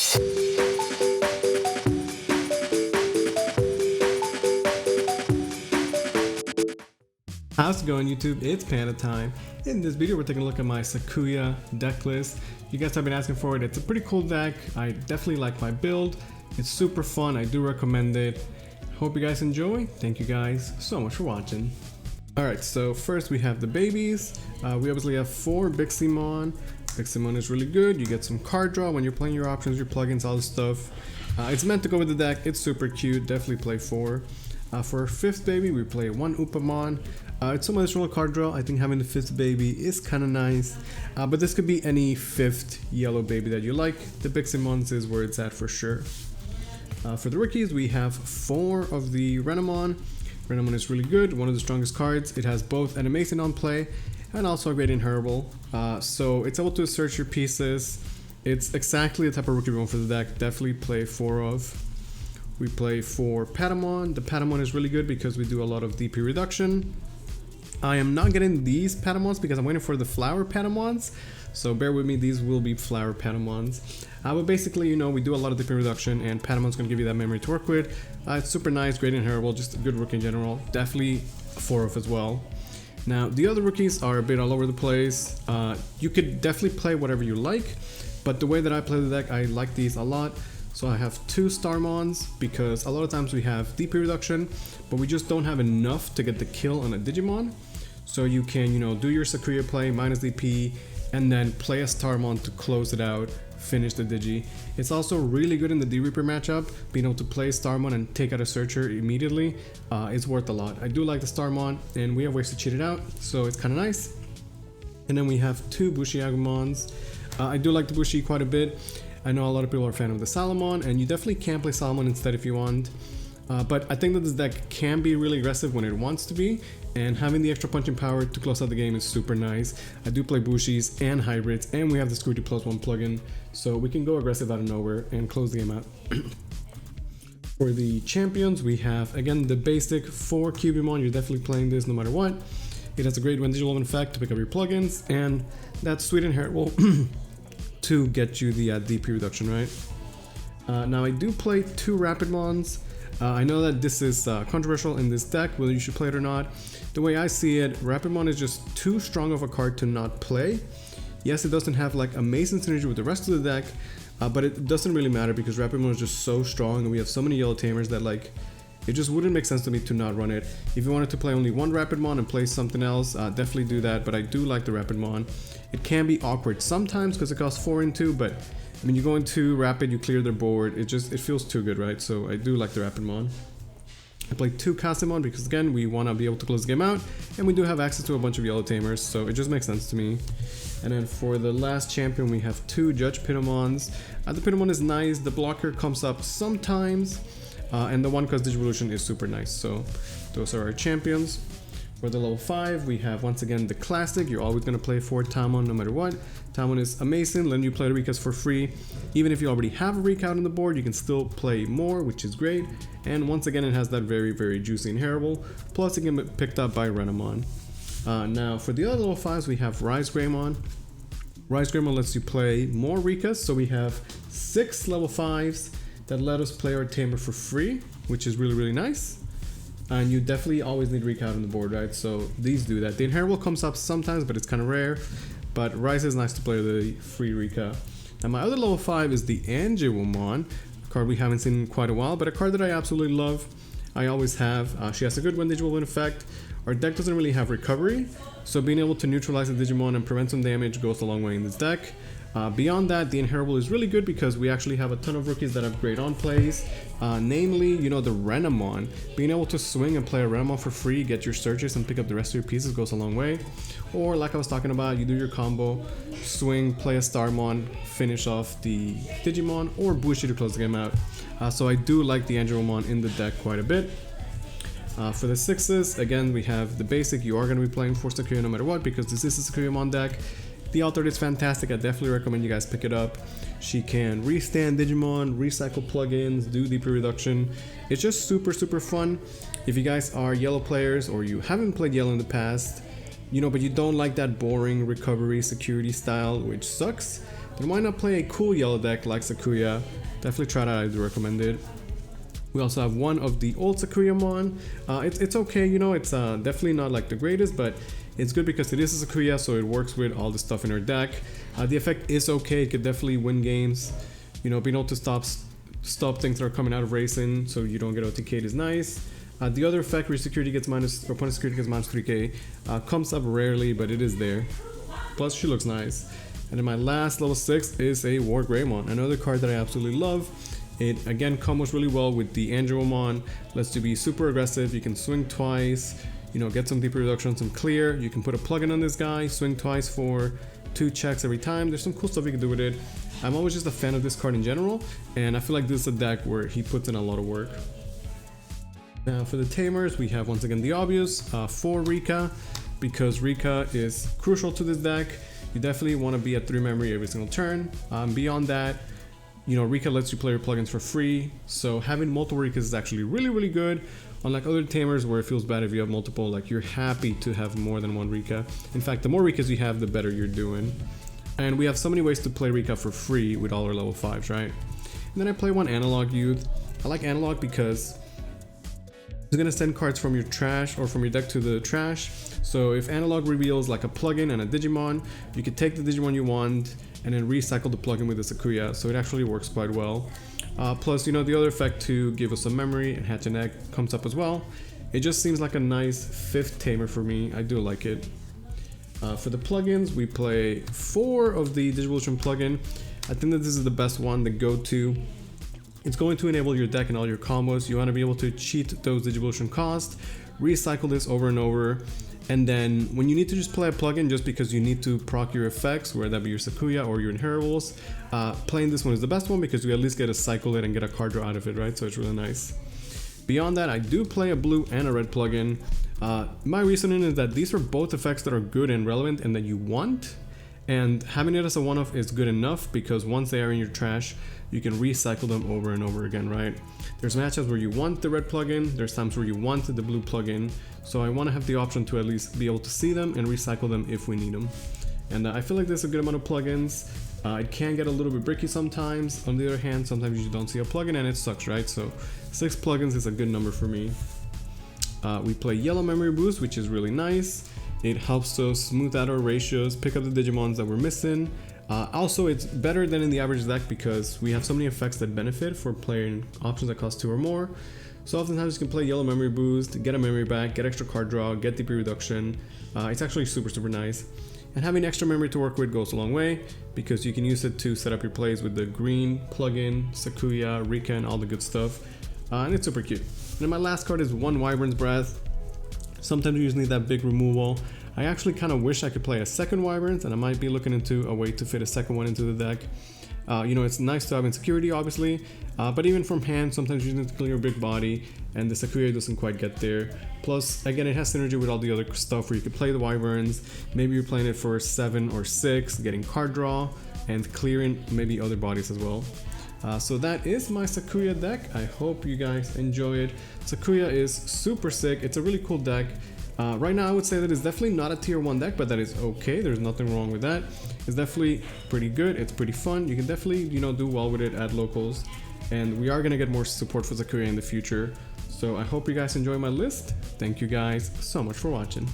How's it going, YouTube? It's Panda time. In this video we're taking a look at my Sakuya deck list. You guys have been asking for it. It's a pretty cool deck. I definitely like my build. It's super fun. I do recommend it. Hope you guys enjoy. Thank you guys so much for watching. Alright, so first we have the babies. We obviously have 4 Digimon. Digimon is really good. You get some card draw when you're playing your options, your plugins, all this stuff. It's meant to go with the deck. It's super cute. Definitely play 4. For our 5th baby, we play 1 Upamon. It's some additional card draw. I think having the 5th baby is kind of nice. But this could be any 5th yellow baby that you like. The Digimon is where it's at for sure. For the rookies, we have 4 of the Renamon. Renamon is really good, one of the strongest cards. It has both an amazing on play and also a great inheritable. So it's able to search your pieces. It's exactly the type of rookie we want for the deck. Definitely play 4 of. We play 4 Patamon. The Patamon is really good because we do a lot of DP reduction. I am not getting these Patamons because I'm waiting for the flower Patamons. So bear with me, these will be flower Patamons. But basically, you know, we do a lot of DP reduction and Patamon's gonna give you that memory to work with. It's super nice, great inheritable, just a good rookie in general. Definitely 4 of as well. Now, the other rookies are a bit all over the place. You could definitely play whatever you like, but the way that I play the deck, I like these a lot. So I have 2 Starmons because a lot of times we have DP reduction, but we just don't have enough to get the kill on a Digimon. So you can, you know, do your Sakuya play, minus DP, and then play a Starmon to close it out, finish the Digi. It's also really good in the D-Reaper matchup. Being able to play Starmon and take out a Searcher immediately is worth a lot. I do like the Starmon, and we have ways to cheat it out, so it's kind of nice. And then we have 2 Bushiyagumons. I do like the Bushi quite a bit. I know a lot of people are a fan of the Salamon, and you definitely can play Salamon instead if you want. But I think that this deck can be really aggressive when it wants to be, and having the extra punching power to close out the game is super nice. I do play Bushis and hybrids, and we have the Screwty +1 plugin, so we can go aggressive out of nowhere and close the game out. For the champions, we have, again, the basic 4 Cubimon. You're definitely playing this no matter what. It has a great digital effect to pick up your plugins, and that sweet inheritable to get you the DP reduction, right? Now I do play 2 Rapidmons. I know that this is controversial in this deck, whether you should play it or not. The way I see it, Rapidmon is just too strong of a card to not play. Yes, it doesn't have like amazing synergy with the rest of the deck, but it doesn't really matter because Rapidmon is just so strong and we have so many yellow Tamers that like it just wouldn't make sense to me to not run it. If you wanted to play only 1 Rapidmon and play something else, definitely do that, but I do like the Rapidmon. It can be awkward sometimes because it costs 4 and 2, but I mean, you go into Rapid, you clear their board, it feels too good, right? So I do like the Rapidmon. I play 2 Casimon because again, we want to be able to close the game out, and we do have access to a bunch of yellow Tamers, so it just makes sense to me. And then for the last champion, we have 2 Judge Pinomons. The Pinomon is nice, the blocker comes up sometimes, and the 1 cost Digivolution is super nice, so those are our champions. For the level 5, we have once again the classic. You're always going to play 4 Tamon no matter what. Tamon is amazing, letting you play the Rikas for free. Even if you already have a Rika out on the board, you can still play more, which is great. And once again, it has that very, very juicy inheritable. Plus, it can be picked up by Renamon. Now, for the other level 5s, we have Rise Greymon. Rise Greymon lets you play more Rikas, so we have 6 level 5s that let us play our Tamer for free, which is really, really nice. And you definitely always need Rika out on the board, right? So these do that. The inheritable comes up sometimes, but it's kind of rare. But Rise is nice to play the free Rika. Now my other level 5 is the Angewomon, a card we haven't seen in quite a while, but a card that I absolutely love. I always have. She has a good digital win effect. Our deck doesn't really have recovery, so being able to neutralize the Digimon and prevent some damage goes a long way in this deck. Beyond that, the inheritable is really good because we actually have a ton of rookies that have great on plays, namely, you know, the Renamon. Being able to swing and play a Renamon for free, get your searches and pick up the rest of your pieces goes a long way. Or like I was talking about, you do your combo, swing, play a Starmon, finish off the Digimon, or Bushi to close the game out. So I do like the Angewomon in the deck quite a bit. For the 6s, again, we have the basic. You are going to be playing for Sakuya no matter what because this is a Sakuyamon deck. The author is fantastic. I definitely recommend you guys pick it up. She can restand Digimon, recycle plugins, do DP reduction. It's just super, super fun. If you guys are yellow players or you haven't played yellow in the past, you know, but you don't like that boring recovery security style, which sucks, then why not play a cool yellow deck like Sakuya? Definitely try it out, I do recommend it. We also have one of the old Sakuyamon. It's okay, you know, it's definitely not like the greatest, but it's good because it is a Sakuya, so it works with all the stuff in her deck. The effect is okay, it could definitely win games. You know, being able to stop things that are coming out of racing so you don't get OTK'd is nice. The other effect where your security gets minus, or opponent's security gets minus 3k, comes up rarely, but it is there. Plus, she looks nice. And then my last level 6 is a War Greymon, another card that I absolutely love. It again combos really well with the Angelomon, lets you be super aggressive, you can swing twice, you know, get some DP reduction, some clear, you can put a plugin on this guy, swing twice for 2 checks every time. There's some cool stuff you can do with it. I'm always just a fan of this card in general, and I feel like this is a deck where he puts in a lot of work. Now for the Tamers, we have once again the obvious, 4 Rika, because Rika is crucial to this deck. You definitely want to be at 3 memory every single turn. Beyond that, you know, Rika lets you play your plugins for free, so having multiple Rikas is actually really good. Unlike other Tamers where it feels bad if you have multiple, like you're happy to have more than 1 Rika. In fact, the more Rikas you have, the better you're doing. And we have so many ways to play Rika for free with all our level 5s, right? And then I play one Analog Youth. I like Analog because it's gonna send cards from your trash or from your deck to the trash. So if Analog reveals like a plugin and a Digimon, you can take the Digimon you want and then recycle the plugin with the Sakuya, so it actually works quite well. Plus, you know, the other effect to give us some memory and hatch an egg comes up as well. It just seems like a nice 5th Tamer for me. I do like it. For the plugins, we play 4 of the Digivolution plugin. I think that this is the best one, the go-to. It's going to enable your deck and all your combos. You want to be able to cheat those Digivolution costs, recycle this over and over, and then when you need to just play a plugin just because you need to proc your effects, whether that be your Sakuya or your Inheritables, playing this one is the best one because you at least get to cycle it and get a card draw out of it, right? So it's really nice. Beyond that, I do play a blue and a red plugin. My reasoning is that these are both effects that are good and relevant and that you want, and having it as a one-off is good enough because once they are in your trash, you can recycle them over and over again, right? There's matchups where you want the red plugin, there's times where you want the blue plugin, so I want to have the option to at least be able to see them and recycle them if we need them. And I feel like there's a good amount of plugins. It can get a little bit bricky sometimes. On the other hand, sometimes you don't see a plugin and it sucks, right? So 6 plugins is a good number for me. We play Yellow Memory Boost, which is really nice. It helps us smooth out our ratios, pick up the Digimons that we're missing. Also, it's better than in the average deck because we have so many effects that benefit for playing options that cost 2 or more. So oftentimes you can play Yellow Memory Boost, get a memory back, get extra card draw, get DP reduction. It's actually super nice. And having extra memory to work with goes a long way because you can use it to set up your plays with the green plugin, Sakuya, Rika, and all the good stuff. And it's super cute. And then my last card is 1 Wyvern's Breath. Sometimes you just need that big removal. I actually kind of wish I could play a second Wyverns, and I might be looking into a way to fit a second one into the deck. You know, it's nice to have insecurity, obviously, but even from hand, sometimes you need to clear your big body, and the Sakuya doesn't quite get there. Plus, again, it has synergy with all the other stuff where you could play the Wyverns. Maybe you're playing it for 7 or 6, getting card draw, and clearing maybe other bodies as well. So that is my Sakuya deck. I hope you guys enjoy it. Sakuya is super sick. It's a really cool deck. Right now I would say that it's definitely not a tier 1 deck, but that is okay. There's nothing wrong with that. It's definitely pretty good. It's pretty fun. You can definitely, you know, do well with it at locals. And we are going to get more support for Sakuya in the future. So I hope you guys enjoy my list. Thank you guys so much for watching.